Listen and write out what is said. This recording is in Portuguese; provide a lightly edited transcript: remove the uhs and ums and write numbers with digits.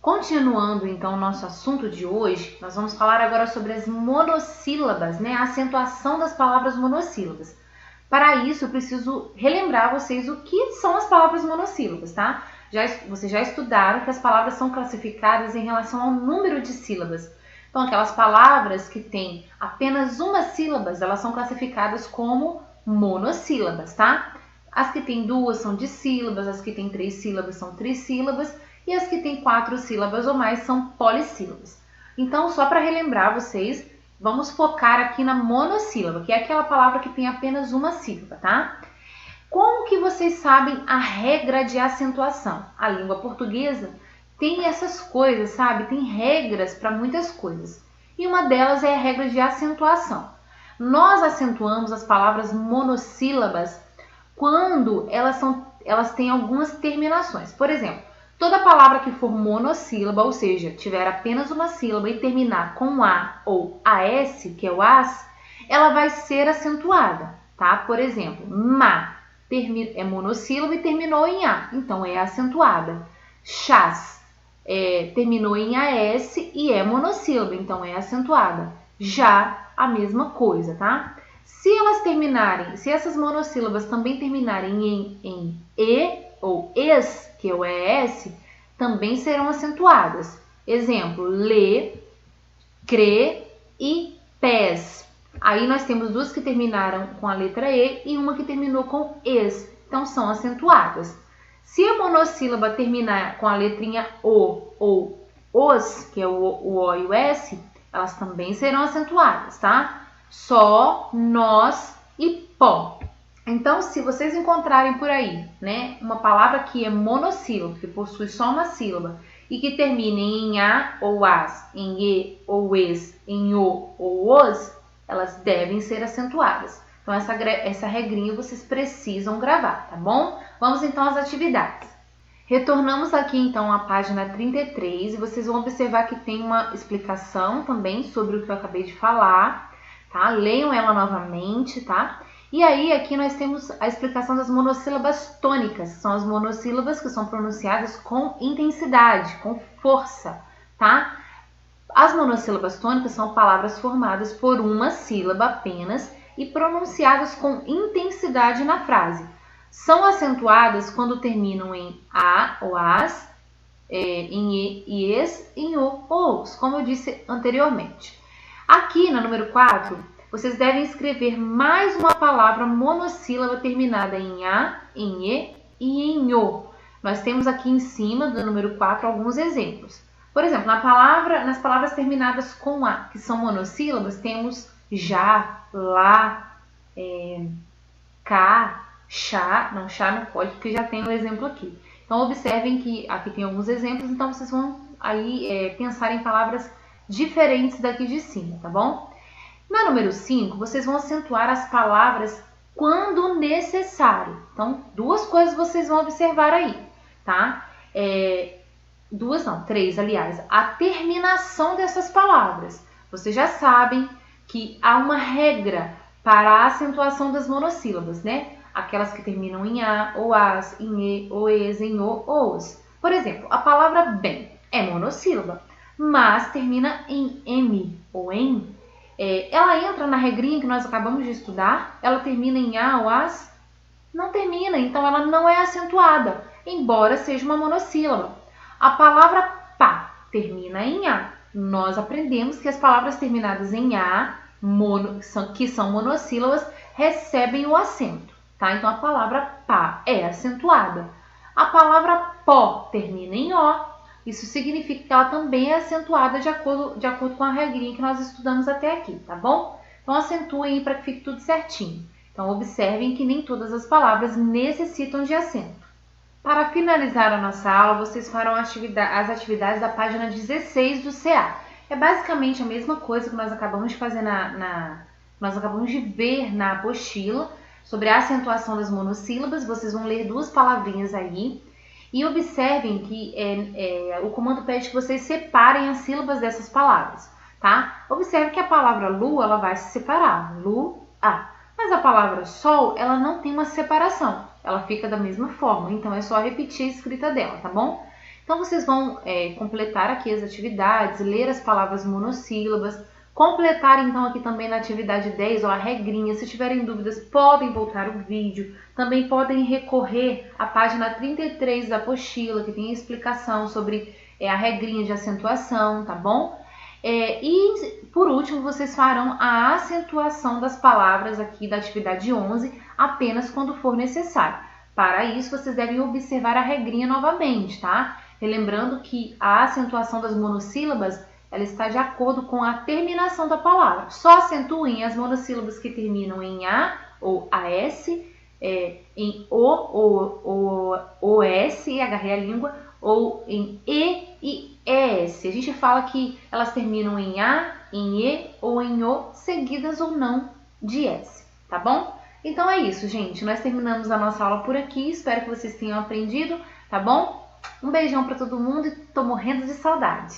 Continuando, então, o nosso assunto de hoje, nós vamos falar agora sobre as monossílabas, né? A acentuação das palavras monossílabas. Para isso, eu preciso relembrar vocês o que são as palavras monossílabas, tá? Vocês já estudaram que as palavras são classificadas em relação ao número de sílabas. Então, aquelas palavras que têm apenas uma sílaba, elas são classificadas como monossílabas, tá? As que têm duas são dissílabas, as que têm 3 sílabas são trissílabas e as que têm 4 sílabas ou mais são polissílabas. Então, só para relembrar vocês, vamos focar aqui na monossílaba, que é aquela palavra que tem apenas uma sílaba, tá? Como que vocês sabem a regra de acentuação? A língua portuguesa tem essas coisas, sabe? Tem regras para muitas coisas. E uma delas é a regra de acentuação. Nós acentuamos as palavras monossílabas quando elas têm algumas terminações. Por exemplo, toda palavra que for monossílaba, ou seja, tiver apenas uma sílaba e terminar com A ou AS, que é o AS, ela vai ser acentuada, tá? Por exemplo, má é monossílaba e terminou em A, então é acentuada. Chás terminou em AS e é monossílaba, então é acentuada. Já, a mesma coisa, tá? Se essas monossílabas também terminarem em E ou ES, que é o ES, também serão acentuadas. Exemplo, lê, crê e pés. Aí nós temos duas que terminaram com a letra E e uma que terminou com ES, então são acentuadas. Se a monossílaba terminar com a letrinha O ou OS, que é o O e o S, elas também serão acentuadas, tá? Só, nós e pó. Então, se vocês encontrarem por aí, né, uma palavra que é monossílaba, que possui só uma sílaba, e que termine em A ou AS, em E ou ES, em O ou OS, elas devem ser acentuadas. Então, essa regrinha vocês precisam gravar, tá bom? Vamos então às atividades. Retornamos aqui então à página 33 e vocês vão observar que tem uma explicação também sobre o que eu acabei de falar, tá? Leiam ela novamente, tá? E aí aqui nós temos a explicação das monossílabas tônicas, que são as monossílabas que são pronunciadas com intensidade, com força, tá? As monossílabas tônicas são palavras formadas por uma sílaba apenas e pronunciadas com intensidade na frase. São acentuadas quando terminam em A ou AS, em E e ES, em O ou OS, como eu disse anteriormente. Aqui na número 4, vocês devem escrever mais uma palavra monossílaba terminada em A, em E e em O. Nós temos aqui em cima do número 4 alguns exemplos. Por exemplo, nas palavras terminadas com A, que são monossílabas, temos já, lá, cá, chá. Não, chá não pode, porque já tem um exemplo aqui. Então, observem que aqui tem alguns exemplos, então vocês vão aí pensar em palavras diferentes daqui de cima, tá bom? Na número 5, vocês vão acentuar as palavras quando necessário. Então, duas coisas vocês vão observar aí, tá? Duas não, 3, aliás. A terminação dessas palavras. Vocês já sabem que há uma regra para a acentuação das monossílabas, né? Aquelas que terminam em A, ou AS, em E, ou ES, em O, ou OS. Por exemplo, a palavra bem é monossílaba, mas termina em M ou em. Ela entra na regrinha que nós acabamos de estudar? Ela termina em A ou AS? Não termina, então ela não é acentuada, embora seja uma monossílaba. A palavra pá termina em A. Nós aprendemos que as palavras terminadas em A, que são monossílabas, recebem o acento, tá? Então, a palavra pá é acentuada. A palavra pó termina em O. Isso significa que ela também é acentuada de acordo com a regrinha que nós estudamos até aqui, tá bom? Então, acentuem aí para que fique tudo certinho. Então, observem que nem todas as palavras necessitam de acento. Para finalizar a nossa aula, vocês farão as atividades da página 16 do CA. É basicamente a mesma coisa que nós acabamos de fazer nós acabamos de ver na apostila sobre a acentuação das monossílabas. Vocês vão ler duas palavrinhas aí e observem que o comando pede que vocês separem as sílabas dessas palavras, tá? Observe que a palavra lua, ela vai se separar, lu, a. Mas a palavra sol, ela não tem uma separação. Ela fica da mesma forma, então é só repetir a escrita dela, tá bom? Então, vocês vão completar aqui as atividades, ler as palavras monossílabas, completar então aqui também na atividade 10, ó, a regrinha. Se tiverem dúvidas, podem voltar o vídeo. Também podem recorrer à página 33 da apostila, que tem a explicação sobre a regrinha de acentuação, tá bom? E por último, vocês farão a acentuação das palavras aqui da atividade 11, apenas quando for necessário. Para isso, vocês devem observar a regrinha novamente, tá? Relembrando que a acentuação das monossílabas, ela está de acordo com a terminação da palavra. Só acentuem as monossílabas que terminam em A ou AS, em O ou OS, e agarrei a língua, ou em E ES. A gente fala que elas terminam em A, em E ou em O, seguidas ou não de S, tá bom? Então é isso, gente. Nós terminamos a nossa aula por aqui. Espero que vocês tenham aprendido, tá bom? Um beijão para todo mundo e tô morrendo de saudade.